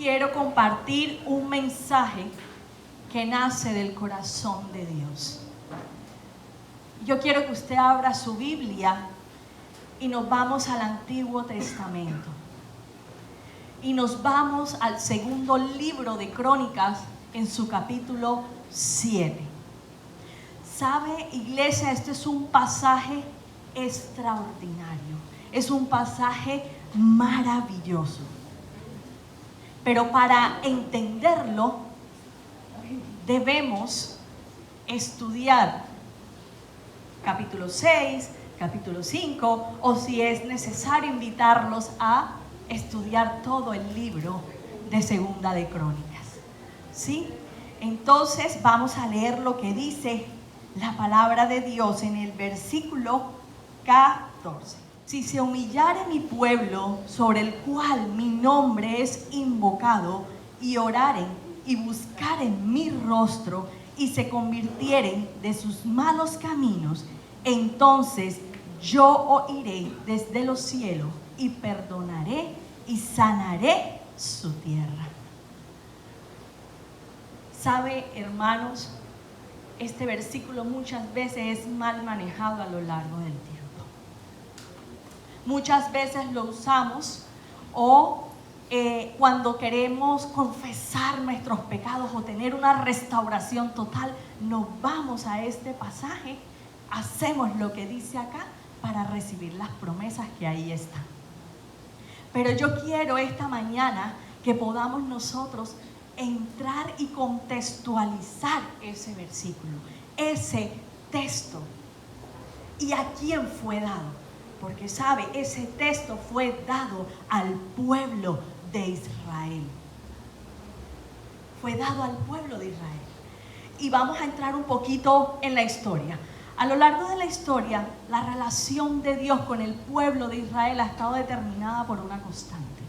quiero compartir un mensaje que nace del corazón de Dios. Yo quiero que usted abra su Biblia y nos vamos al Antiguo Testamento. Y nos vamos al segundo libro de Crónicas en su capítulo 7. ¿Sabe, iglesia? Este es un pasaje extraordinario. Es un pasaje maravilloso. Pero para entenderlo, debemos estudiar capítulo 6, capítulo 5, o si es necesario invitarlos a estudiar todo el libro de Segunda de Crónicas. ¿Sí? Entonces vamos a leer lo que dice la palabra de Dios en el versículo 14. Si se humillare mi pueblo, sobre el cual mi nombre es invocado, y oraren y buscaren mi rostro, y se convirtieren de sus malos caminos, entonces yo oiré desde los cielos y perdonaré y sanaré su tierra. ¿Sabe, hermanos? Este versículo muchas veces es mal manejado a lo largo del tiempo. Muchas veces lo usamos cuando queremos confesar nuestros pecados o tener una restauración total, nos vamos a este pasaje, hacemos lo que dice acá para recibir las promesas que ahí están. Pero yo quiero esta mañana que podamos nosotros entrar y contextualizar ese versículo, ese texto, y a quién fue dado. Porque sabe, ese texto fue dado al pueblo de Israel. Fue dado al pueblo de Israel. Y vamos a entrar un poquito en la historia. A lo largo de la historia, la relación de Dios con el pueblo de Israel ha estado determinada por una constante.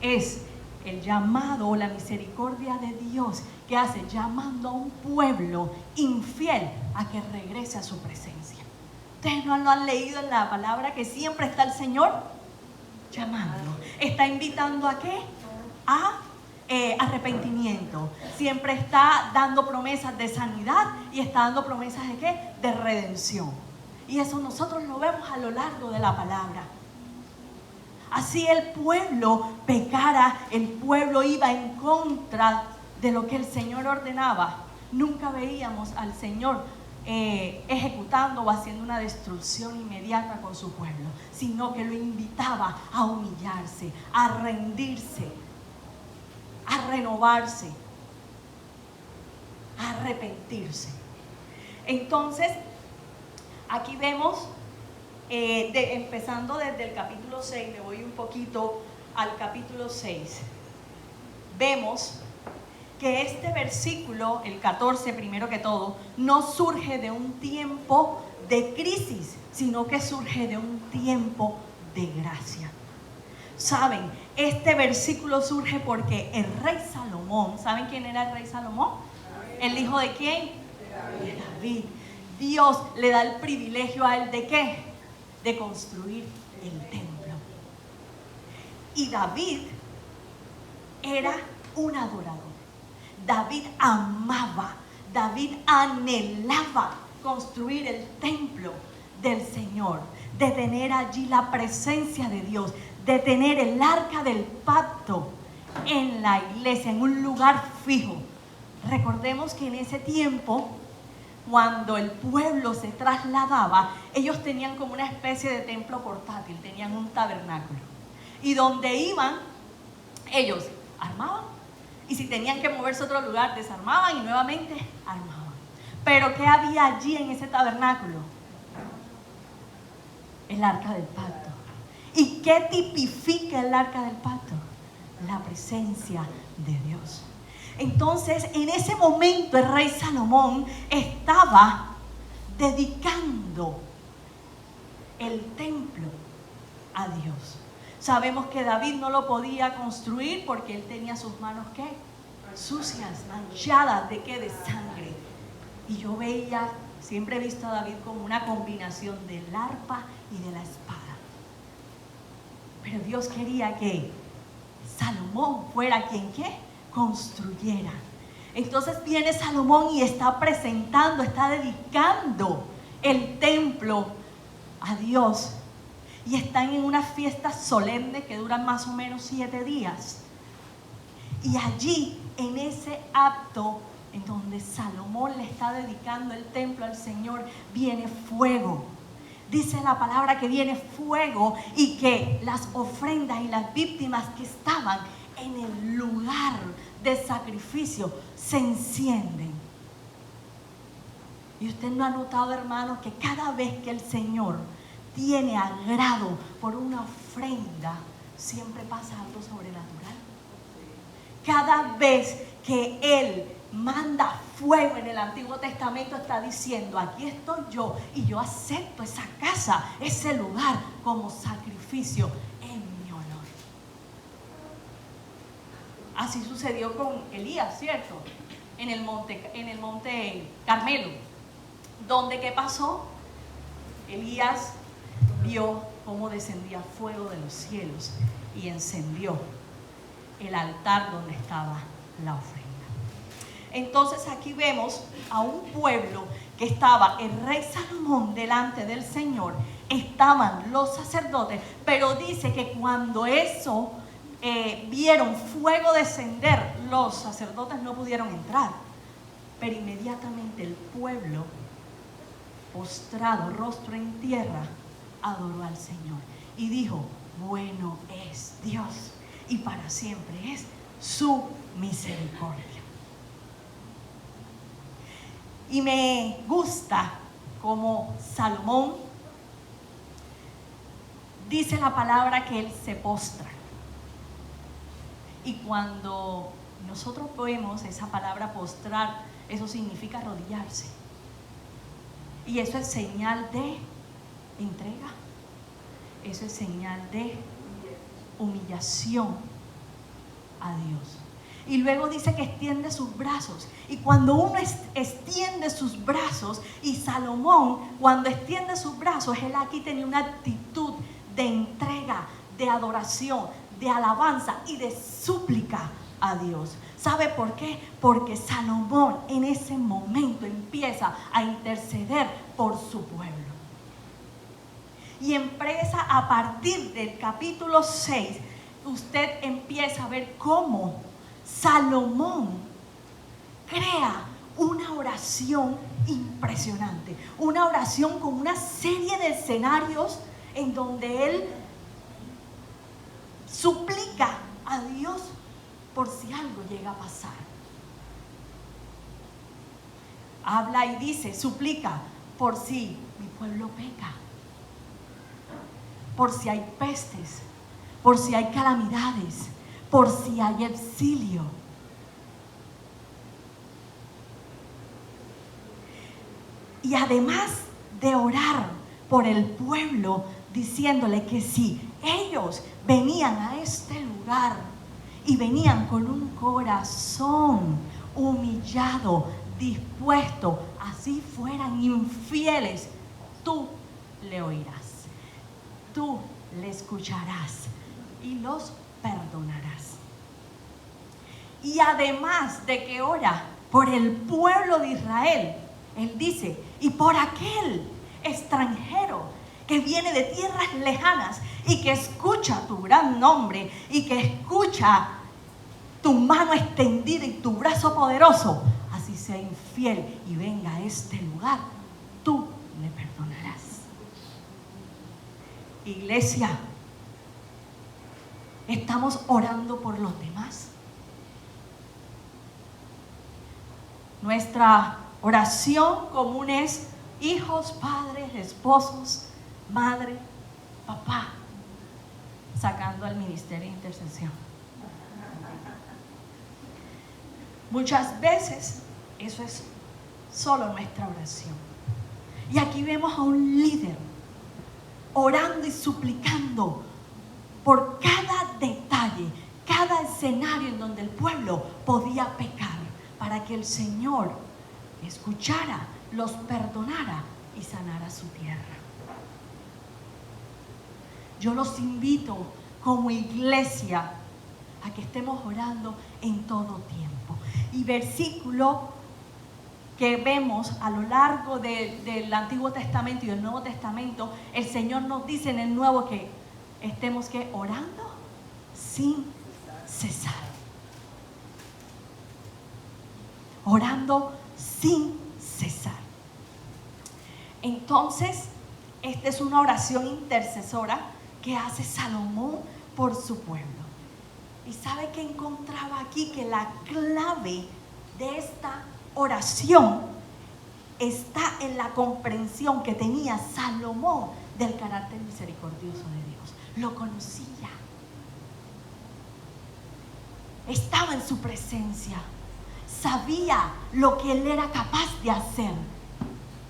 Es el llamado o la misericordia de Dios que hace llamando a un pueblo infiel a que regrese a su presencia. Ustedes no lo han leído en la palabra que siempre está el Señor llamando. Está invitando ¿a qué? A arrepentimiento. Siempre está dando promesas de sanidad y está dando promesas de ¿qué? De redención. Y eso nosotros lo vemos a lo largo de la palabra. Así el pueblo pecara, el pueblo iba en contra de lo que el Señor ordenaba. Nunca veíamos al Señor ejecutando o haciendo una destrucción inmediata con su pueblo, sino que lo invitaba a humillarse, a rendirse, a renovarse, a arrepentirse. Entonces, aquí vemos, empezando desde el capítulo 6, me voy un poquito al capítulo 6, vemos que este versículo, el 14 primero que todo, no surge de un tiempo de crisis, sino que surge de un tiempo de gracia. Saben, este versículo surge porque el rey Salomón, ¿saben quién era el rey Salomón? ¿El hijo de quién? De David. Dios le da el privilegio a él ¿de qué? De construir el templo. Y David era un adorador. David amaba, David anhelaba construir el templo del Señor, de tener allí la presencia de Dios, de tener el arca del pacto en la iglesia, en un lugar fijo. Recordemos que en ese tiempo, cuando el pueblo se trasladaba, ellos tenían como una especie de templo portátil, tenían un tabernáculo. Y donde iban, ellos armaban. Y si tenían que moverse a otro lugar, desarmaban y nuevamente armaban. Pero ¿qué había allí en ese tabernáculo? El arca del pacto. ¿Y qué tipifica el arca del pacto? La presencia de Dios. Entonces, en ese momento el rey Salomón estaba dedicando el templo a Dios. Sabemos que David no lo podía construir porque él tenía sus manos ¿qué? Sucias, manchadas ¿de qué? De sangre. Y yo veía, siempre he visto a David como una combinación del arpa y de la espada. Pero Dios quería que Salomón fuera quien ¿qué? Construyera. Entonces viene Salomón y está presentando, está dedicando el templo a Dios. Y están en una fiesta solemne que dura más o menos 7 días. Y allí, en ese acto en donde Salomón le está dedicando el templo al Señor, viene fuego. Dice la palabra que viene fuego y que las ofrendas y las víctimas que estaban en el lugar de sacrificio se encienden. Y usted no ha notado, hermanos, que cada vez que el Señor tiene agrado por una ofrenda, siempre pasa algo sobrenatural. Cada vez que Él manda fuego en el Antiguo Testamento, está diciendo: aquí estoy yo y yo acepto esa casa, ese lugar como sacrificio en mi honor. Así sucedió con Elías, ¿cierto? En el monte Carmelo, donde ¿qué pasó? Elías vio cómo descendía fuego de los cielos y encendió el altar donde estaba la ofrenda. Entonces aquí vemos a un pueblo que estaba el rey Salomón delante del Señor, estaban los sacerdotes, pero dice que cuando eso vieron fuego descender, los sacerdotes no pudieron entrar, pero inmediatamente el pueblo, postrado, rostro en tierra, adoró al Señor y dijo: bueno es Dios y para siempre es su misericordia. Y me gusta como Salomón dice la palabra que él se postra. Y cuando nosotros vemos esa palabra postrar, eso significa arrodillarse. Y eso es señal de entrega. Eso es señal de humillación a Dios. Y luego dice que extiende sus brazos. Y cuando uno extiende sus brazos, y Salomón cuando extiende sus brazos, él aquí tenía una actitud de entrega, de adoración, de alabanza y de súplica a Dios. ¿Sabe por qué? Porque Salomón en ese momento empieza a interceder por su pueblo. Y empieza a partir del capítulo 6, usted empieza a ver cómo Salomón crea una oración impresionante, una oración con una serie de escenarios en donde él suplica a Dios por si algo llega a pasar. Habla y dice, suplica por si mi pueblo peca, por si hay pestes, por si hay calamidades, por si hay exilio. Y además de orar por el pueblo, diciéndole que si ellos venían a este lugar y venían con un corazón humillado, dispuesto, así fueran infieles, tú le oirás, tú le escucharás y los perdonarás. Y además de que ora por el pueblo de Israel, él dice, y por aquel extranjero que viene de tierras lejanas y que escucha tu gran nombre y que escucha tu mano extendida y tu brazo poderoso, así sea infiel y venga a este lugar, tú le perdonarás. Iglesia, ¿estamos orando por los demás? Nuestra oración común es hijos, padres, esposos, madre, papá, sacando al ministerio de intercesión. Muchas veces eso es solo nuestra oración. Y aquí vemos a un líder orando y suplicando por cada detalle, cada escenario en donde el pueblo podía pecar, para que el Señor escuchara, los perdonara y sanara su tierra. Yo los invito como iglesia a que estemos orando en todo tiempo. Y versículo que vemos a lo largo del Antiguo Testamento y del Nuevo Testamento, el Señor nos dice en el Nuevo que estemos que orando sin cesar. Orando sin cesar. Entonces, esta es una oración intercesora que hace Salomón por su pueblo. ¿Y sabe qué encontraba aquí? Que la clave de esta oración está en la comprensión que tenía Salomón del carácter misericordioso de Dios. Lo conocía. Estaba en su presencia. Sabía lo que él era capaz de hacer.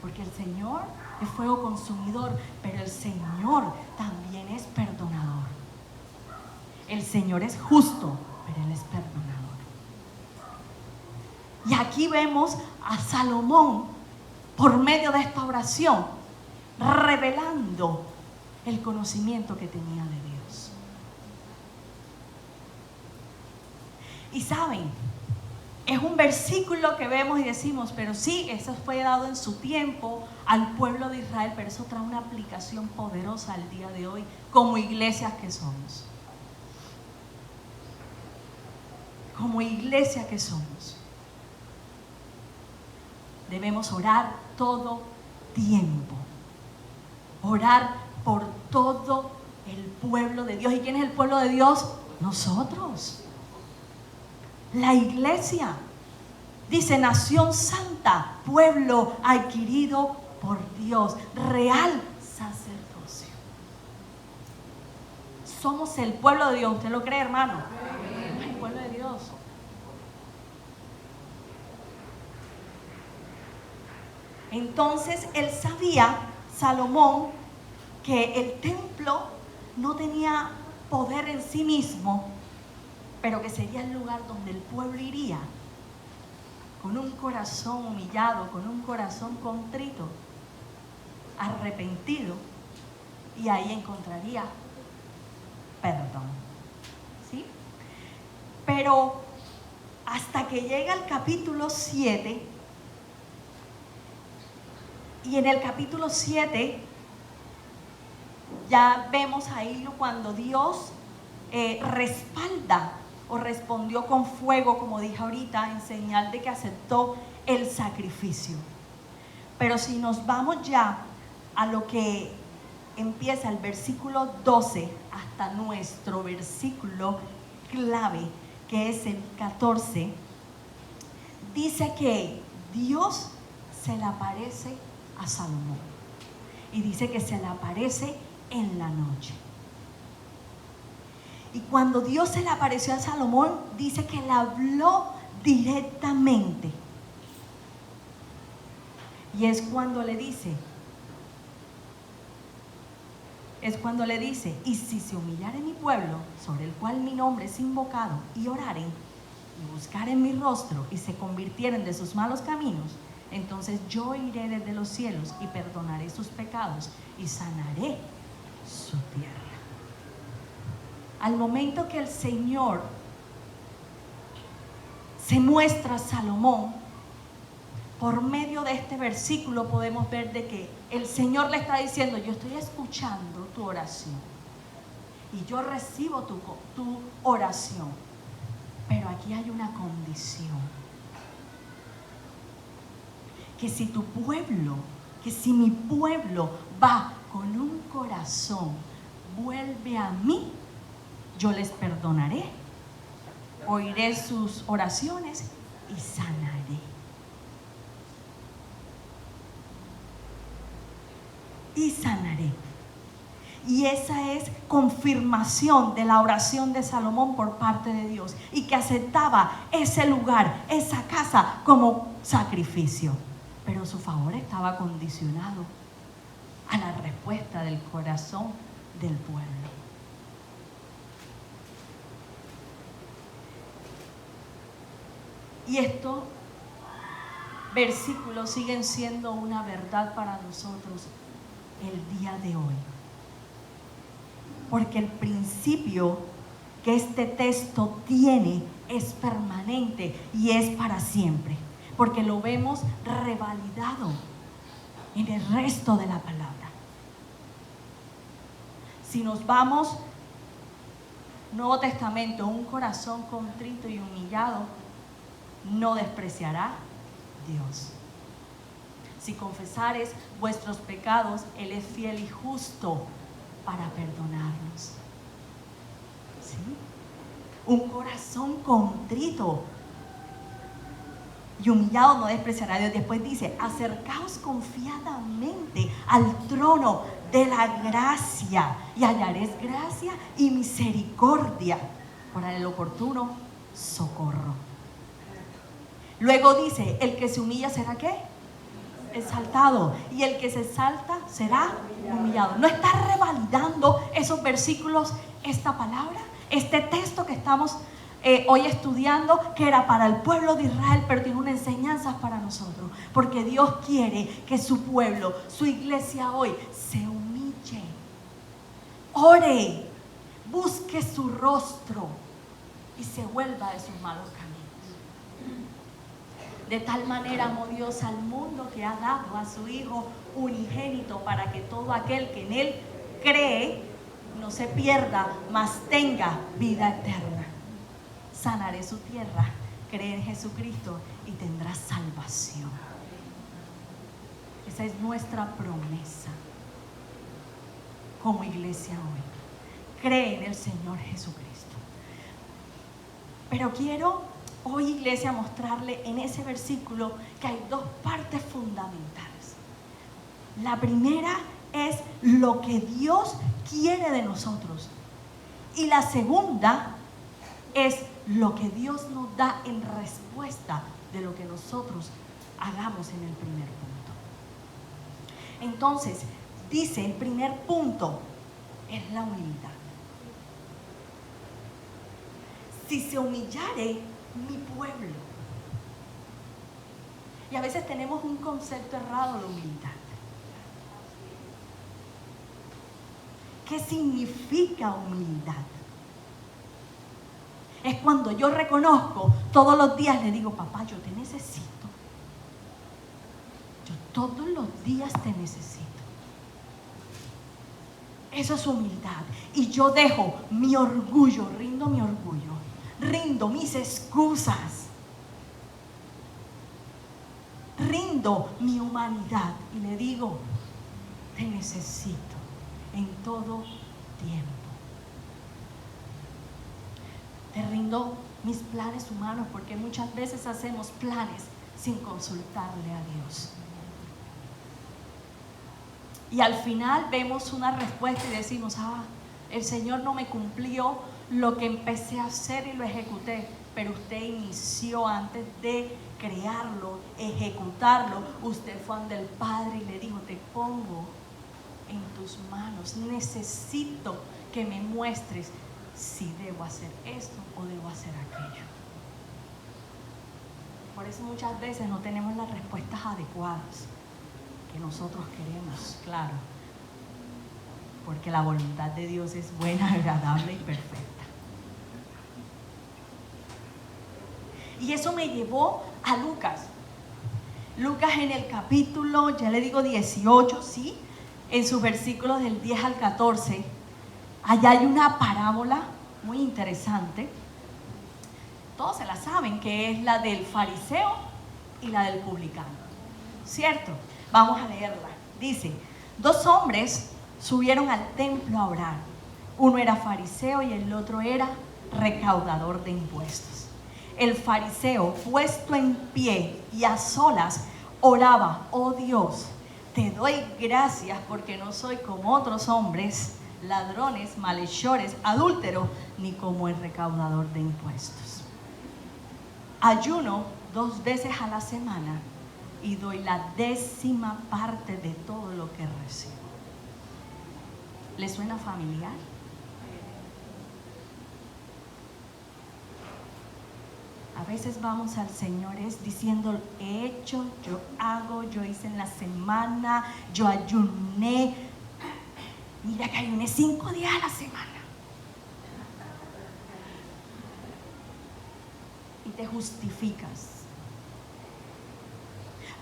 Porque el Señor es fuego consumidor, pero el Señor también es perdonador. El Señor es justo, pero Él es perdonador. Y aquí vemos a Salomón, por medio de esta oración, revelando el conocimiento que tenía de Dios. Y saben, es un versículo que vemos y decimos, pero sí, eso fue dado en su tiempo al pueblo de Israel, pero eso trae una aplicación poderosa al día de hoy, como iglesias que somos. Como iglesia que somos. Debemos orar todo tiempo. Orar por todo el pueblo de Dios. ¿Y quién es el pueblo de Dios? Nosotros. La iglesia. Dice nación santa, pueblo adquirido por Dios, real sacerdocio. Somos el pueblo de Dios. ¿Usted lo cree, hermano? El pueblo de Dios. Entonces él sabía, Salomón, que el templo no tenía poder en sí mismo, pero que sería el lugar donde el pueblo iría con un corazón humillado, con un corazón contrito, arrepentido, y ahí encontraría perdón. ¿Sí? Pero hasta que llega el capítulo 7, y en el capítulo 7 ya vemos ahí cuando Dios respalda o respondió con fuego, como dije ahorita, en señal de que aceptó el sacrificio. Pero si nos vamos ya a lo que empieza el versículo 12 hasta nuestro versículo clave, que es el 14, dice que Dios se le aparece a Salomón y dice que se le aparece en la noche. Y cuando Dios se le apareció a Salomón, dice que le habló directamente. Y es cuando le dice, y si se humillare mi pueblo, sobre el cual mi nombre es invocado, y oraren, y buscaren mi rostro, y se convirtieren de sus malos caminos, entonces yo iré desde los cielos, y perdonaré sus pecados, y sanaré su tierra. Al momento que el Señor se muestra a Salomón, por medio de este versículo podemos ver de que el Señor le está diciendo, yo estoy escuchando tu oración y yo recibo tu oración, pero aquí hay una condición, que si mi pueblo va con un corazón, vuelve a mí, yo les perdonaré, oiré sus oraciones y sanaré. Y sanaré. Y esa es confirmación de la oración de Salomón por parte de Dios, y que aceptaba ese lugar, esa casa, como sacrificio. Pero su favor estaba condicionado a la respuesta del corazón del pueblo. Y estos versículos siguen siendo una verdad para nosotros el día de hoy. Porque el principio que este texto tiene es permanente y es para siempre, porque lo vemos revalidado en el resto de la palabra. Si nos vamos, Nuevo Testamento, un corazón contrito y humillado no despreciará Dios. Si confesares vuestros pecados, Él es fiel y justo para perdonarnos. ¿Sí? Un corazón contrito y humillado no despreciará a Dios. Después dice, acercaos confiadamente al trono de la gracia y hallaréis gracia y misericordia para el oportuno socorro. Luego dice, el que se humilla será ¿qué? Exaltado, y el que se exalta será humillado. ¿No está revalidando esos versículos esta palabra? Este texto que estamos hoy estudiando, que era para el pueblo de Israel, pero tiene una enseñanza para nosotros, porque Dios quiere que su pueblo, su iglesia hoy, se humille, ore, busque su rostro y se vuelva de sus malos caminos. De tal manera amó Dios al mundo que ha dado a su Hijo unigénito, para que todo aquel que en Él cree no se pierda, mas tenga vida eterna. Sanaré su tierra, cree en Jesucristo y tendrá salvación. Esa es nuestra promesa como iglesia hoy. Cree en el Señor Jesucristo. Pero quiero hoy, iglesia, mostrarle en ese versículo que hay dos partes fundamentales. La primera es lo que Dios quiere de nosotros. Y la segunda es lo que Dios nos da en respuesta de lo que nosotros hagamos en el primer punto. Entonces, dice, el primer punto es la humildad. Si se humillare mi pueblo. Y a veces tenemos un concepto errado de humildad. ¿Qué significa humildad? Es cuando yo reconozco, todos los días le digo, papá, yo te necesito. Yo todos los días te necesito. Eso es humildad. Y yo dejo mi orgullo, rindo mi orgullo, rindo mis excusas, rindo mi humanidad y le digo, te necesito en todo tiempo. Te rindo mis planes humanos, porque muchas veces hacemos planes sin consultarle a Dios. Y al final vemos una respuesta y decimos, el Señor no me cumplió lo que empecé a hacer y lo ejecuté. Pero usted inició antes de crearlo, ejecutarlo. Usted fue ante el Padre y le dijo, te pongo en tus manos. Necesito que me muestres si debo hacer esto o debo hacer aquello. Por eso muchas veces no tenemos las respuestas adecuadas que nosotros queremos, claro, porque la voluntad de Dios es buena, agradable y perfecta. Y eso me llevó a Lucas. Lucas en el capítulo, ya le digo 18, ¿sí? En sus versículos del 10 al 14, allá hay una parábola muy interesante. Todos se la saben, que es la del fariseo y la del publicano, ¿cierto? Vamos a leerla. Dice, 2 hombres subieron al templo a orar. Uno era fariseo y el otro era recaudador de impuestos. El fariseo, puesto en pie y a solas, oraba, oh Dios, te doy gracias porque no soy como otros hombres, ladrones, malhechores, adúlteros, ni como el recaudador de impuestos. Ayuno 2 veces a la semana y doy la 10ª parte de todo lo que recibo. ¿Le suena familiar? A veces vamos al Señor diciendo, he hecho, yo hago, yo hice en la semana, yo ayuné. Mira que ayuné 5 días a la semana. te justificas.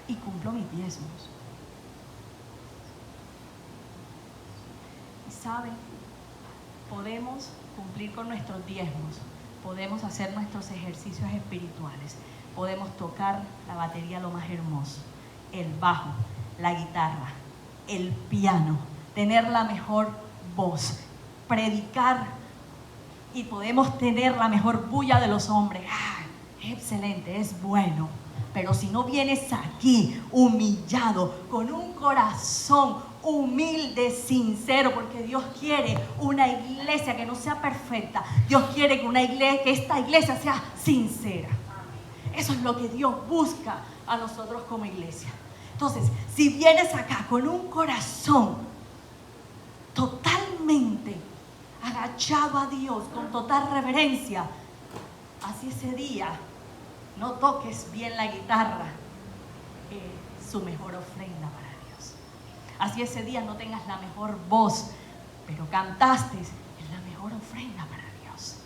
Y cumplo mis diezmos. Y saben, podemos cumplir con nuestros diezmos, podemos hacer nuestros ejercicios espirituales, podemos tocar la batería lo más hermoso, el bajo, la guitarra, el piano, tener la mejor voz, predicar y podemos tener la mejor bulla de los hombres. Es excelente, es bueno. Pero si no vienes aquí humillado, con un corazón humilde, sincero, porque Dios quiere una iglesia que no sea perfecta. Dios quiere que esta iglesia sea sincera. Eso es lo que Dios busca a nosotros como iglesia. Entonces, si vienes acá con un corazón totalmente agachado a Dios, con total reverencia, así ese día no toques bien la guitarra, su mejor ofrenda para Dios. Así ese día no tengas la mejor voz, pero cantaste, es la mejor ofrenda para Dios.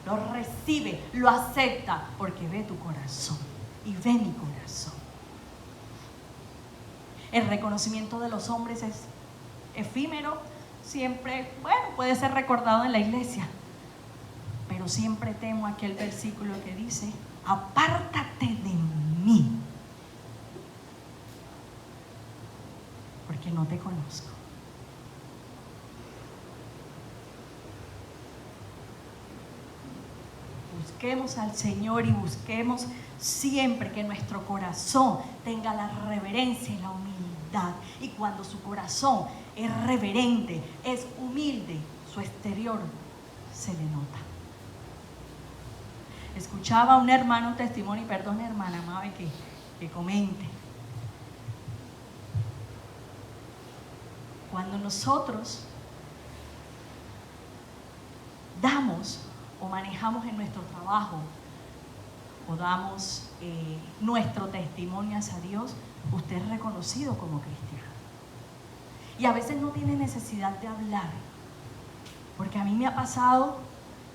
Lo recibe, lo acepta, porque ve tu corazón y ve mi corazón. El reconocimiento de los hombres es efímero, siempre, puede ser recordado en la iglesia, pero siempre temo aquel versículo que dice: apártate de mí, porque no te conozco. Busquemos al Señor y busquemos siempre que nuestro corazón tenga la reverencia y la humildad. Y cuando su corazón es reverente, es humilde, su exterior se le nota. Escuchaba a un hermano un testimonio, y perdón hermana Mabe que comente. Cuando nosotros damos o manejamos en nuestro trabajo o damos nuestro testimonio hacia Dios, usted es reconocido como cristiano. Y a veces no tiene necesidad de hablar, porque a mí me ha pasado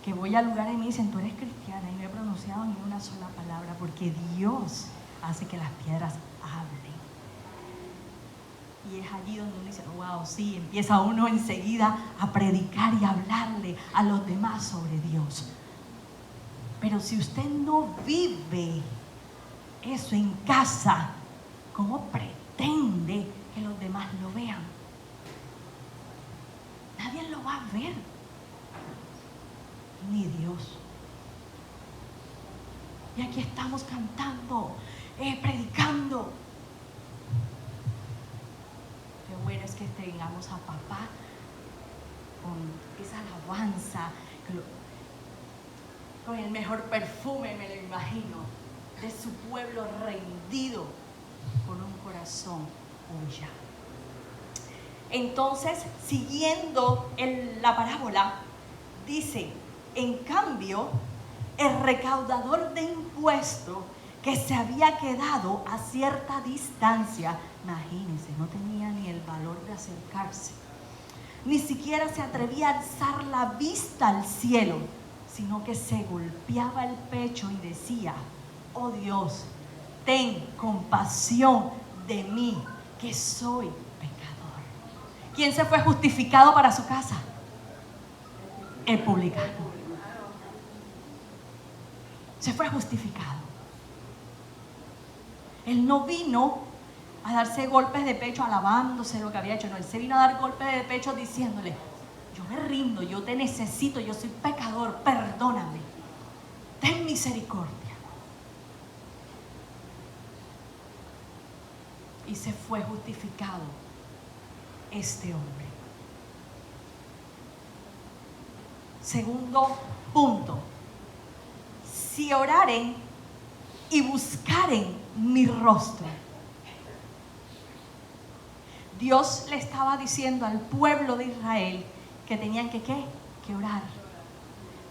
que voy al lugar y me dicen: tú eres cristiana, y no he pronunciado ni una sola palabra, porque Dios hace que las piedras hablen. Y es allí donde uno dice: wow, sí, empieza uno enseguida a predicar y a hablarle a los demás sobre Dios. Pero si usted no vive eso en casa, ¿cómo pretende que los demás lo vean? Nadie lo va a ver, ni Dios. Y aquí estamos cantando, predicando. Qué bueno es que tengamos a papá con esa alabanza, con el mejor perfume, me lo imagino, de su pueblo rendido, con un corazón humillado. Entonces, siguiendo la parábola, dice: en cambio, el recaudador de impuestos, que se había quedado a cierta distancia, imagínense, no tenía ni el valor de acercarse, ni siquiera se atrevía a alzar la vista al cielo, sino que se golpeaba el pecho y decía: oh Dios, ten compasión de mí, que soy pecador. ¿Quién se fue justificado para su casa? El publicano. Se fue justificado. Él no vino a darse golpes de pecho alabándose lo que había hecho. No, él se vino a dar golpes de pecho diciéndole: yo me rindo, yo te necesito, yo soy pecador, perdóname, ten misericordia. Y se fue justificado este hombre. Segundo punto: si oraren y buscaren mi rostro. Dios le estaba diciendo al pueblo de Israel que tenían que ¿qué? Que orar.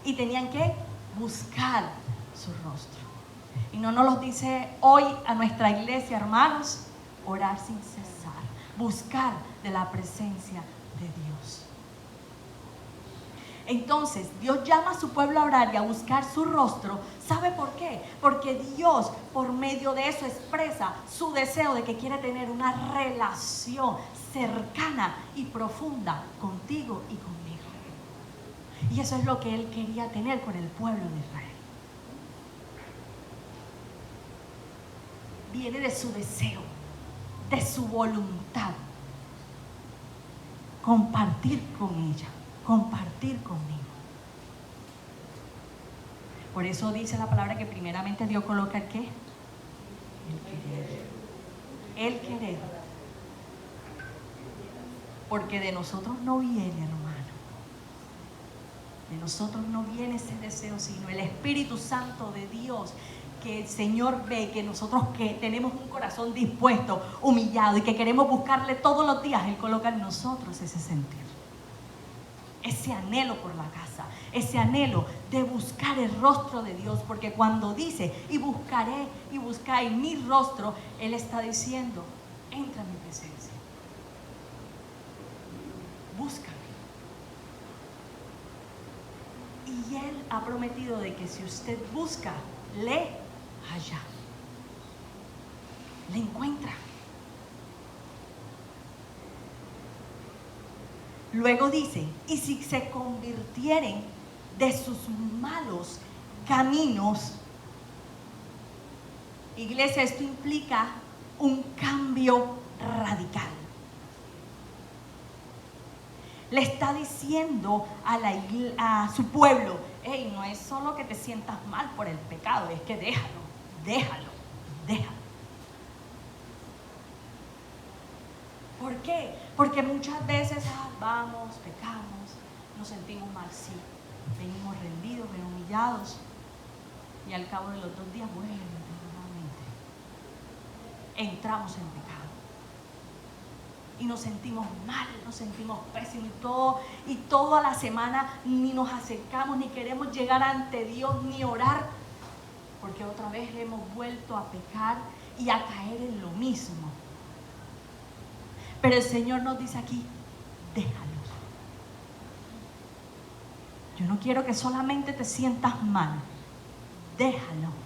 Y tenían que buscar su rostro. Y no nos lo dice hoy a nuestra iglesia, hermanos: orar sin cesar, buscar de la presencia de Dios. Entonces, Dios llama a su pueblo a orar y a buscar su rostro. ¿Sabe por qué? Porque Dios por medio de eso expresa su deseo de que quiere tener una relación cercana y profunda contigo y conmigo. Y eso es lo que Él quería tener con el pueblo de Israel. Viene de su deseo, de su voluntad. Compartir con ella, compartir conmigo. Por eso dice la palabra que primeramente Dios coloca el ¿qué? El querer. El querer. Porque de nosotros no viene, hermano. De nosotros no viene ese deseo, sino el Espíritu Santo de Dios, que el Señor ve que nosotros que tenemos un corazón dispuesto, humillado y que queremos buscarle todos los días, Él coloca en nosotros ese sentir, ese anhelo por la casa, ese anhelo de buscar el rostro de Dios, porque cuando dice y buscaré y buscáis mi rostro, Él está diciendo, entra en mi presencia, búscame. Y Él ha prometido de que si usted busca, le halla, le encuentra. Luego dice, y si se convirtieren de sus malos caminos, iglesia, esto implica un cambio radical. Le está diciendo a su pueblo, hey, no es solo que te sientas mal por el pecado, es que déjalo. ¿Por qué? Porque muchas veces vamos, pecamos, nos sentimos mal, sí, venimos rendidos, venimos humillados, y al cabo de los 2 días vuelven nuevamente. Entramos en pecado. Y nos sentimos mal, nos sentimos pésimos y toda la semana ni nos acercamos, ni queremos llegar ante Dios, ni orar, porque otra vez hemos vuelto a pecar y a caer en lo mismo. Pero el Señor nos dice aquí, déjalo. Yo no quiero que solamente te sientas mal, déjalo.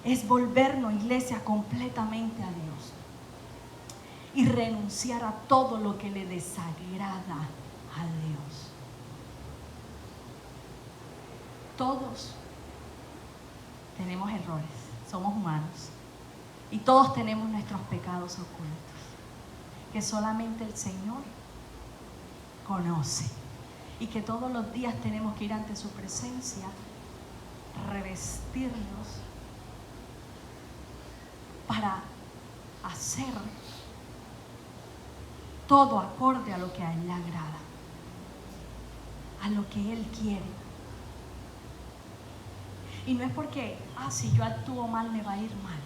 Es volvernos, iglesia, completamente a Dios y renunciar a todo lo que le desagrada a Dios. Todos tenemos errores, somos humanos y todos tenemos nuestros pecados ocultos que solamente el Señor conoce y que todos los días tenemos que ir ante su presencia, revestirnos para hacer todo acorde a lo que a Él le agrada, a lo que Él quiere. Y no es porque, si yo actúo mal me va a ir mal.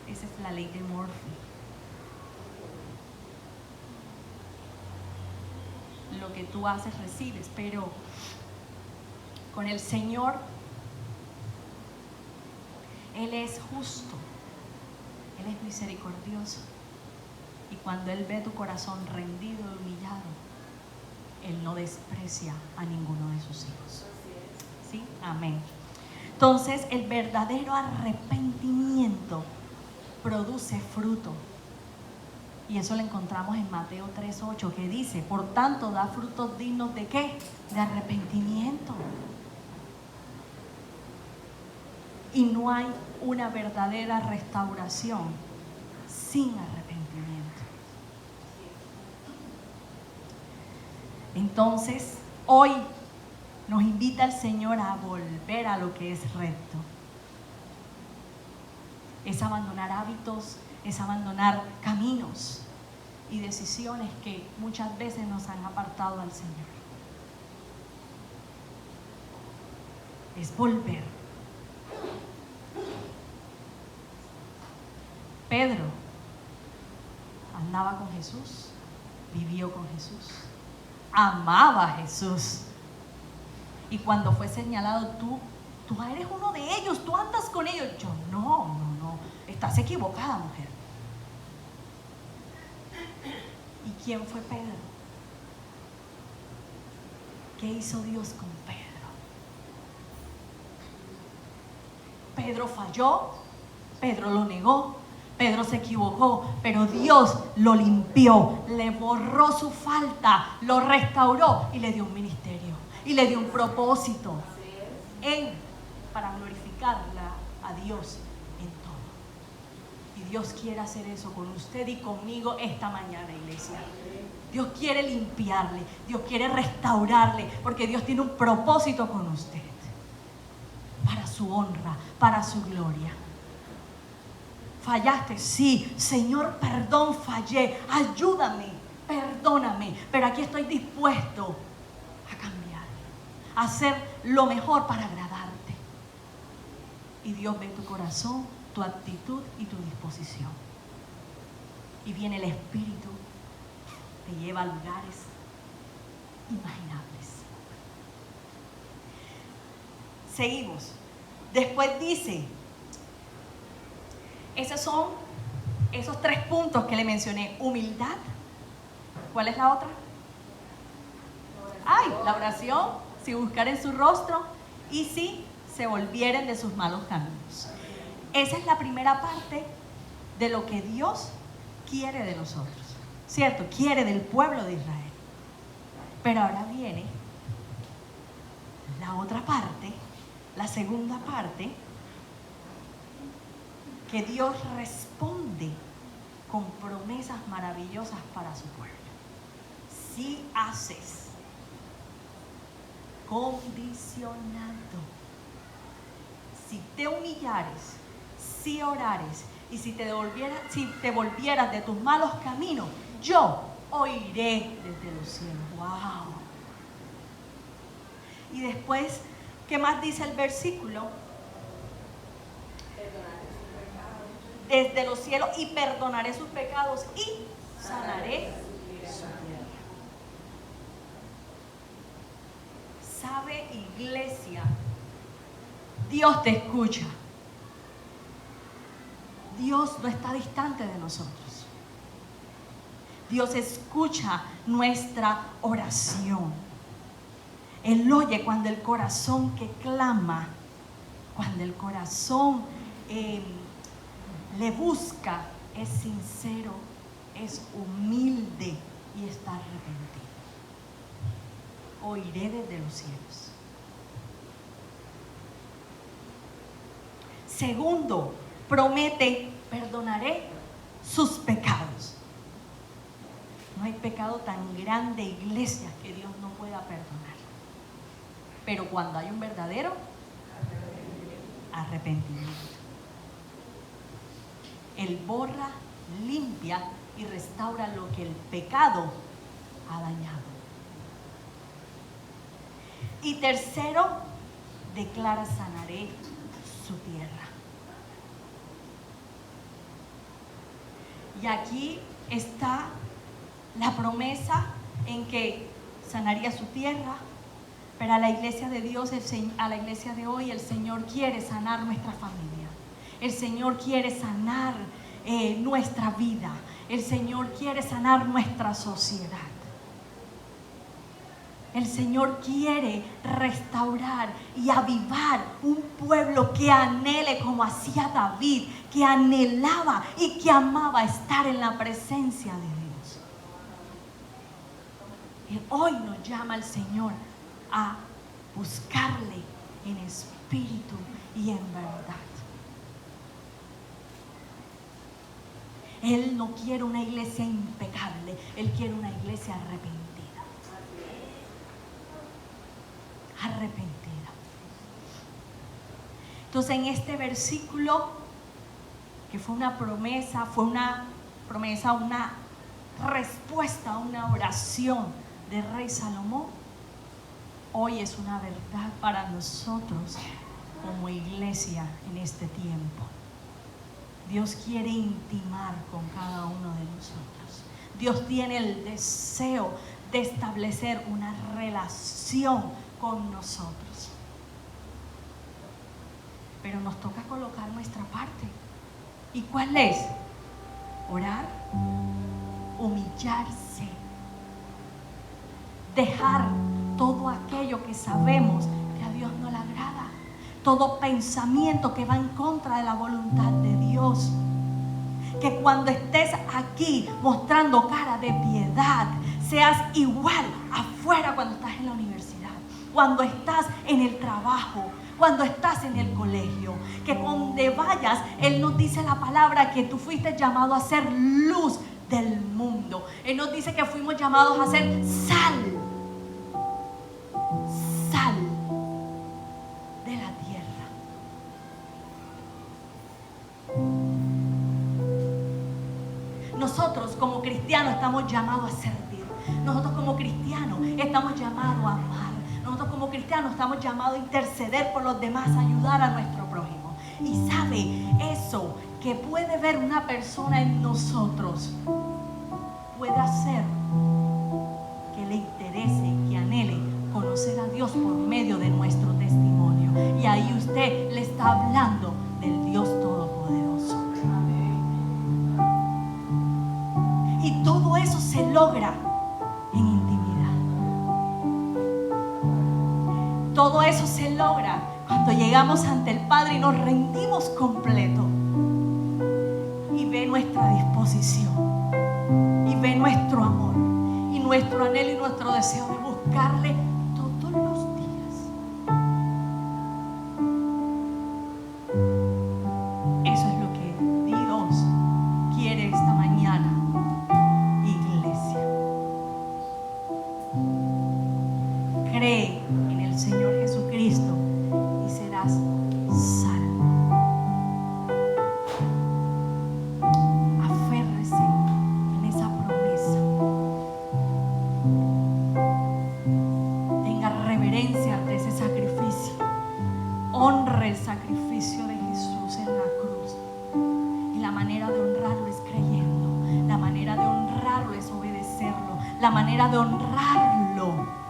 Esa es la ley de Murphy. Lo que tú haces, recibes, pero con el Señor, Él es justo, Él es misericordioso. Y cuando Él ve tu corazón rendido y humillado, Él no desprecia a ninguno de sus hijos. ¿Sí? Amén. Entonces, el verdadero arrepentimiento produce fruto. Y eso lo encontramos en Mateo 3:8, que dice, por tanto, da frutos dignos ¿de qué? De arrepentimiento. Y no hay una verdadera restauración sin arrepentimiento. Entonces, hoy nos invita el Señor a volver a lo que es recto. Es abandonar hábitos, es abandonar caminos y decisiones que muchas veces nos han apartado al Señor. Es volver. Pedro andaba con Jesús, vivió con Jesús, amaba a Jesús. Y cuando fue señalado, tú eres uno de ellos, tú andas con ellos. Yo, no, estás equivocada, mujer. ¿Y quién fue Pedro? ¿Qué hizo Dios con Pedro? Pedro falló, Pedro lo negó, Pedro se equivocó, pero Dios lo limpió, le borró su falta, lo restauró y le dio un ministerio y le dio un propósito para glorificarla a Dios en todo. Y Dios quiere hacer eso con usted y conmigo esta mañana, iglesia. Dios quiere limpiarle, Dios quiere restaurarle, porque Dios tiene un propósito con usted, para su honra, para su gloria. ¿Fallaste? Sí. Señor, perdón, fallé, ayúdame, perdóname, pero aquí estoy dispuesto a cambiar, a hacer lo mejor para agradarte. Y Dios ve tu corazón, tu actitud y tu disposición. Y viene el Espíritu, te lleva a lugares imaginables. Seguimos. Después dice, esos son esos 3 puntos que le mencioné. Humildad. ¿Cuál es la otra? La oración. Si buscaren su rostro y si se volvieren de sus malos caminos. Esa es la primera parte de lo que Dios quiere de nosotros, ¿cierto? Quiere del pueblo de Israel. Pero ahora viene la otra parte, la segunda parte, que Dios responde con promesas maravillosas para su pueblo. Si haces, condicionado, si te humillares, si orares y si te volvieras de tus malos caminos, yo oiré desde los cielos. ¡Wow! Y después, ¿qué más dice el versículo? Desde los cielos, y perdonaré sus pecados y sanaré su tierra. ¿Sabe, iglesia? Dios te escucha. Dios no está distante de nosotros. Dios escucha nuestra oración. Él oye cuando el corazón que clama, cuando el corazón le busca, es sincero, es humilde y está arrepentido. Oiré desde los cielos. Segundo, promete, perdonaré sus pecados. No hay pecado tan grande, iglesia, que Dios no pueda perdonar. Pero cuando hay un verdadero arrepentimiento, Él borra, limpia y restaura lo que el pecado ha dañado. Y tercero, declara, sanaré su tierra. Y aquí está la promesa en que sanaría su tierra, pero a la iglesia de Dios, a la iglesia de hoy, el Señor quiere sanar nuestra familia. El Señor quiere sanar nuestra vida. El Señor quiere sanar nuestra sociedad. El Señor quiere restaurar y avivar un pueblo que anhele como hacía David, que anhelaba y que amaba estar en la presencia de Dios. Y hoy nos llama el Señor a buscarle en espíritu y en verdad. Él no quiere una iglesia impecable, Él quiere una iglesia arrepentida. Arrepentida. Entonces, en este versículo, que fue una promesa, una respuesta a una oración del rey Salomón, hoy es una verdad para nosotros como iglesia en este tiempo. Dios quiere intimar con cada uno de nosotros. Dios tiene el deseo de establecer una relación con nosotros. Pero nos toca colocar nuestra parte. ¿Y cuál es? Orar, humillarse, dejar todo aquello que sabemos que a Dios no le agrada, todo pensamiento que va en contra de la voluntad de Dios. Que cuando estés aquí mostrando cara de piedad, seas igual afuera cuando estás en la universidad, cuando estás en el trabajo, cuando estás en el colegio. Que donde vayas, Él nos dice la palabra que tú fuiste llamado a ser luz del mundo. Él nos dice que fuimos llamados a ser sal de la tierra. Nosotros como cristianos estamos llamados a servir. Nosotros como cristianos estamos llamados a amar. Nosotros como cristianos estamos llamados a interceder por los demás, a ayudar a nuestro prójimo. Y sabe, eso que puede ver una persona en nosotros puede hacer que le interese, que anhele conocer a Dios por medio de nuestro testimonio. Y ahí usted le está hablando del Dios Todopoderoso. Y todo eso se logra en intimidad. Todo eso se logra cuando llegamos ante el Padre y nos rendimos completo. Y ve nuestra disposición. Y ve nuestro amor. Y nuestro anhelo y nuestro deseo de buscarle todos los días. Eso es lo que Dios quiere esta mañana. Cree en el Señor Jesucristo y serás salvo. Aférrese en esa promesa. Tenga reverencia ante ese sacrificio. Honre el sacrificio de Jesús en la cruz. Y la manera de honrarlo es creyendo. La manera de honrarlo es obedecerlo. La manera de honrarlo